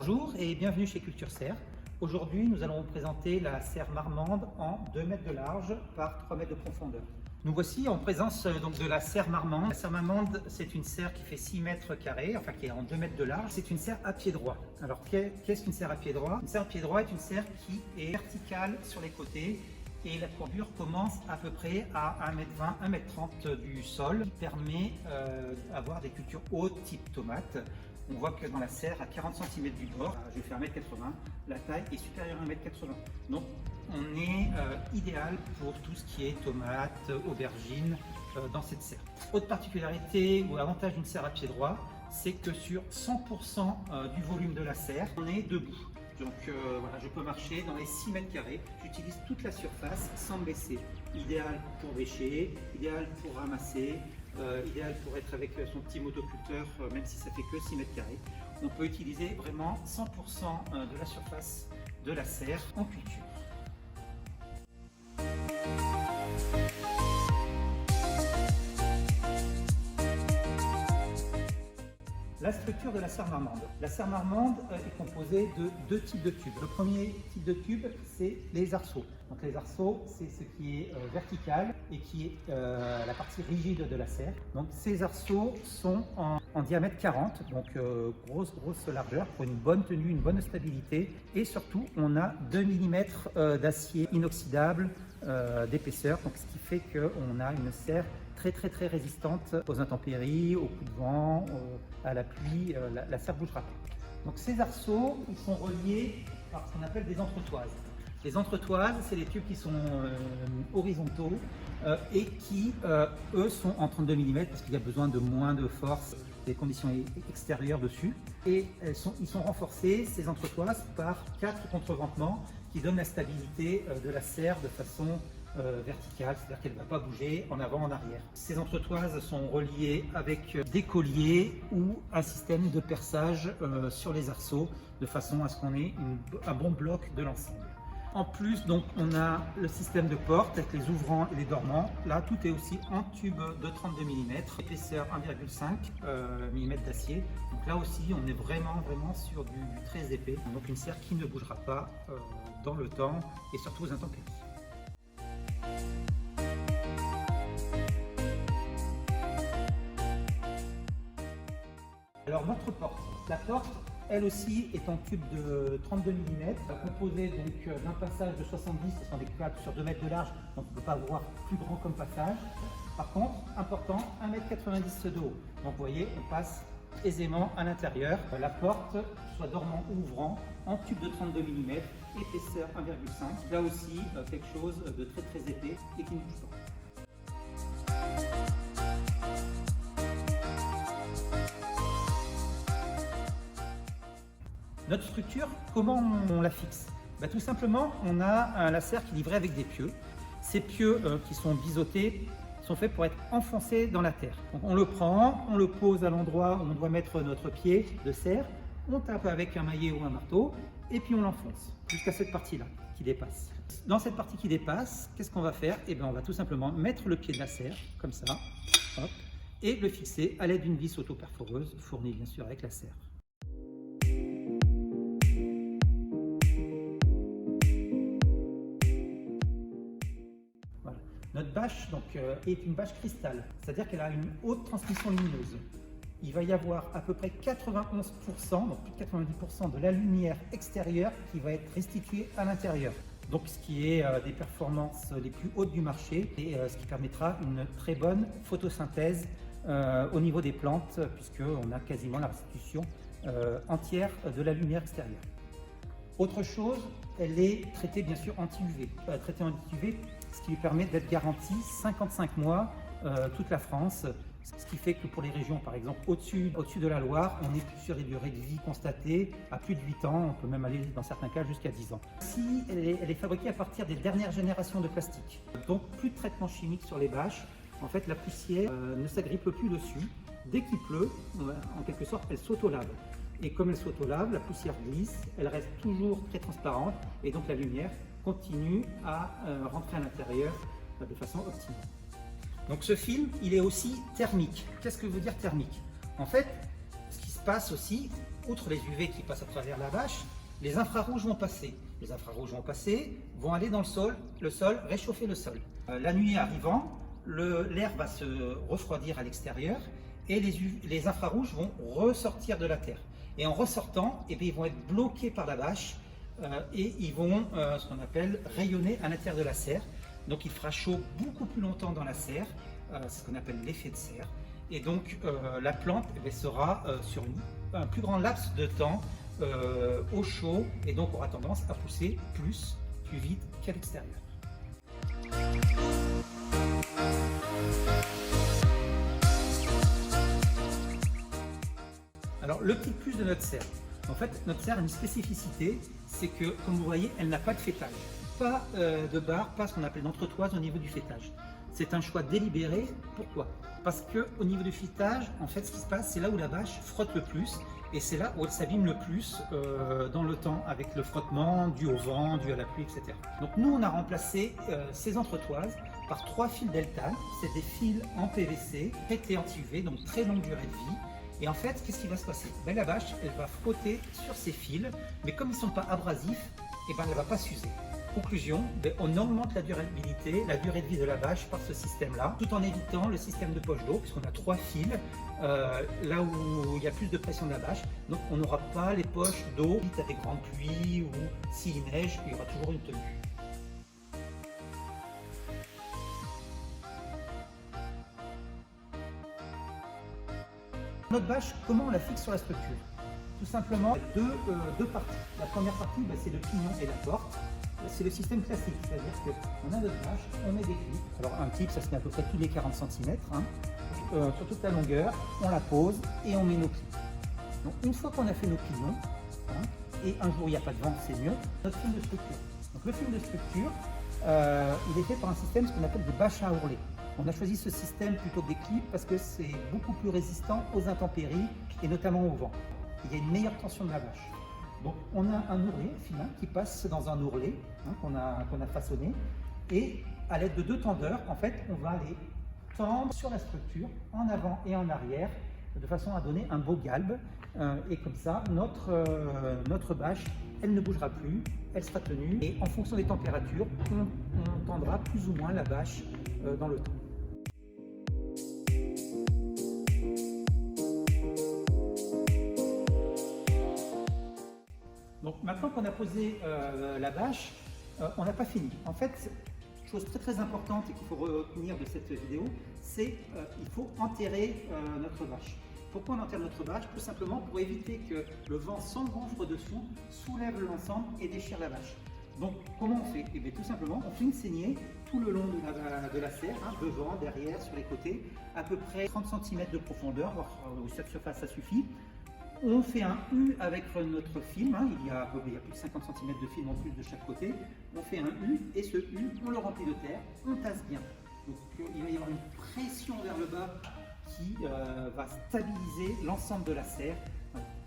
Bonjour et bienvenue chez Culture Serre. Aujourd'hui, nous allons vous présenter la serre marmande en 2 mètres de large par 3 mètres de profondeur. Nous voici en présence donc de la serre marmande. La serre marmande, c'est une serre qui fait 6 mètres carrés, enfin qui est en 2 mètres de large. C'est une serre à pied droit. Alors qu'est-ce qu'une serre à pied droit? Une serre à pied droit est une serre qui est verticale sur les côtés et la courbure commence à peu près à 1,20 m, 1,30 m du sol, qui permet d'avoir des cultures hautes type tomates. On voit que dans la serre, à 40 cm du bord, je vais faire 1,80 m, la taille est supérieure à 1,80 m. Donc on est idéal pour tout ce qui est tomates, aubergines dans cette serre. Autre particularité ou avantage d'une serre à pied droit, c'est que sur 100% du volume de la serre, on est debout. Donc voilà, je peux marcher dans les 6 mètres carrés, j'utilise toute la surface sans me baisser. Idéal pour bêcher, idéal pour ramasser, idéal pour être avec son petit motoculteur, même si ça fait que 6 mètres carrés. On peut utiliser vraiment 100% de la surface de la serre en culture. La structure de la serre marmande. La serre marmande est composée de 2 types de tubes. Le premier type de tube, c'est les arceaux. Donc les arceaux, c'est ce qui est vertical et qui est la partie rigide de la serre. Donc ces arceaux sont en diamètre 40, donc grosse largeur pour une bonne tenue, une bonne stabilité. Et surtout, on a 2 mm d'acier inoxydable d'épaisseur, donc ce qui fait qu'on a une serre très résistante aux intempéries, aux coups de vent, à la pluie, la serre ne bougera pas. Donc ces arceaux, ils sont reliés par ce qu'on appelle des entretoises. Les entretoises, c'est les tubes qui sont horizontaux et qui, eux, sont en 32 mm parce qu'il y a besoin de moins de force, des conditions extérieures dessus. Et ils sont renforcés, ces entretoises, par 4 contreventements qui donnent la stabilité de la serre de façon verticale, c'est-à-dire qu'elle ne va pas bouger en avant, en arrière. Ces entretoises sont reliées avec des colliers ou un système de perçage sur les arceaux, de façon à ce qu'on ait un bon bloc de l'ensemble. En plus, donc, on a le système de porte avec les ouvrants et les dormants. Là, tout est aussi en tube de 32 mm, épaisseur 1,5 mm d'acier. Donc là aussi, on est vraiment sur du très épais. Donc une serre qui ne bougera pas dans le temps et surtout aux intempéries. Alors notre porte, la porte, elle aussi est en tube de 32 mm, composée donc d'un passage de 70, ce sont des câbles sur 2 mètres de large, donc on ne peut pas avoir plus grand comme passage. Par contre, important, 1,90 m de haut. Donc vous voyez, on passe aisément à l'intérieur. La porte, soit dormant ou ouvrant, en tube de 32 mm, épaisseur 1,5. Là aussi, quelque chose de très épais et qui ne bouge pas. Notre structure, comment on la fixe? Tout simplement, on a la serre qui est livrée avec des pieux. Ces pieux qui sont biseautés sont faits pour être enfoncés dans la terre. Donc on le prend, on le pose à l'endroit où on doit mettre notre pied de serre, on tape avec un maillet ou un marteau et puis on l'enfonce jusqu'à cette partie-là qui dépasse. Dans cette partie qui dépasse, qu'est-ce qu'on va faire? On va tout simplement mettre le pied de la serre, comme ça, hop, et le fixer à l'aide d'une vis auto-perforeuse, fournie bien sûr avec la serre. Notre bâche est une bâche cristal, c'est-à-dire qu'elle a une haute transmission lumineuse. Il va y avoir à peu près 91%, donc plus de 90% de la lumière extérieure qui va être restituée à l'intérieur. Donc ce qui est des performances les plus hautes du marché et ce qui permettra une très bonne photosynthèse au niveau des plantes, puisqu'on a quasiment la restitution entière de la lumière extérieure. Autre chose, elle est traitée bien sûr anti-UV. Traitée anti-UV, ce qui lui permet d'être garantie 55 mois toute la France. Ce qui fait que pour les régions, par exemple, au-dessus de la Loire, on est sur des durées de vie constatées à plus de 8 ans, on peut même aller dans certains cas jusqu'à 10 ans. Si elle est fabriquée à partir des dernières générations de plastique, donc plus de traitement chimique sur les bâches, en fait la poussière ne s'agrippe plus dessus. Dès qu'il pleut, en quelque sorte, elle s'auto-lave. Et comme elle s'auto-lave, la poussière glisse, elle reste toujours très transparente et donc la lumière continue à rentrer à l'intérieur de façon optimale. Donc ce film, il est aussi thermique. Qu'est-ce que veut dire thermique? En fait, ce qui se passe aussi, outre les UV qui passent à travers la bâche, les infrarouges vont passer. Les infrarouges vont passer, vont aller dans le sol, réchauffer le sol. La nuit arrivant, l'air va se refroidir à l'extérieur et les infrarouges vont ressortir de la Terre. Et en ressortant, eh bien, ils vont être bloqués par la bâche et ils vont, ce qu'on appelle, rayonner à l'intérieur de la serre. Donc il fera chaud beaucoup plus longtemps dans la serre, c'est ce qu'on appelle l'effet de serre. Et donc la plante eh bien, sera sur un plus grand laps de temps au chaud et donc aura tendance à pousser plus vite qu'à l'extérieur. Alors le petit plus de notre serre, en fait notre serre a une spécificité, c'est que comme vous voyez elle n'a pas de fêtage, pas de barre, pas ce qu'on appelle d'entretoise au niveau du fêtage. C'est un choix délibéré. Pourquoi? Parce qu'au niveau du fêtage, en fait ce qui se passe, c'est là où la bâche frotte le plus et c'est là où elle s'abîme le plus dans le temps avec le frottement dû au vent, dû à la pluie, etc. Donc nous on a remplacé ces entretoises par 3 fils d'Eltan. C'est des fils en PVC, traités anti-UV, donc très longue durée de vie. Et en fait, qu'est-ce qui va se passer? Ben, la bâche, elle va frotter sur ces fils, mais comme ils ne sont pas abrasifs, et ben, elle ne va pas s'user. Conclusion, ben, on augmente la durabilité, la durée de vie de la bâche par ce système-là, tout en évitant le système de poche d'eau, puisqu'on a 3 fils, là où il y a plus de pression de la bâche. Donc on n'aura pas les poches d'eau, à des grandes pluies ou s'il neige, il y aura toujours une tenue. Notre bâche, comment on la fixe sur la structure? Tout simplement deux parties. La première partie, ben, c'est le pignon et la porte. C'est le système classique, c'est-à-dire qu'on a notre bâche, on met des clips. Alors un clip, ça se met à peu près tous les 40 cm, sur toute la longueur, on la pose et on met nos clips. Donc une fois qu'on a fait nos pignons, et un jour il n'y a pas de vent, c'est mieux, notre film de structure. Donc le film de structure, il est fait par un système, ce qu'on appelle des bâches à ourler. On a choisi ce système plutôt que des clips parce que c'est beaucoup plus résistant aux intempéries et notamment au vent. Il y a une meilleure tension de la bâche. Donc on a un ourlet fin qui passe dans un ourlet qu'on a façonné et à l'aide de 2 tendeurs, en fait, on va aller tendre sur la structure en avant et en arrière de façon à donner un beau galbe et comme ça notre bâche elle ne bougera plus, elle sera tenue et en fonction des températures on tendra plus ou moins la bâche dans le temps. Donc maintenant qu'on a posé la bâche, on n'a pas fini. En fait, chose très importante et qu'il faut retenir de cette vidéo, c'est qu'il faut enterrer notre bâche. Pourquoi on enterre notre bâche? Tout simplement pour éviter que le vent s'engouffre dessous, soulève l'ensemble et déchire la bâche. Donc comment on fait? Eh bien, tout simplement, on fait une saignée tout le long de la serre, devant, derrière, sur les côtés, à peu près 30 cm de profondeur, voire sur surface ça suffit. On fait un U avec notre film, il y a plus de 50 cm de film en plus de chaque côté. On fait un U et ce U, on le remplit de terre, on tasse bien. Donc il va y avoir une pression vers le bas qui va stabiliser l'ensemble de la serre.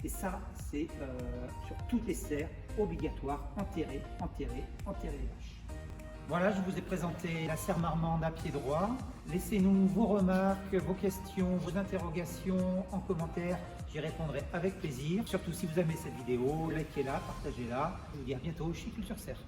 Et ça, c'est sur toutes les serres, obligatoire, enterrer les bâches. Voilà, je vous ai présenté la serre marmande à pied droit. Laissez-nous vos remarques, vos questions, vos interrogations en commentaire. J'y répondrai avec plaisir. Surtout si vous aimez cette vidéo, likez-la, partagez-la. Je vous dis à bientôt chez Culture Serre.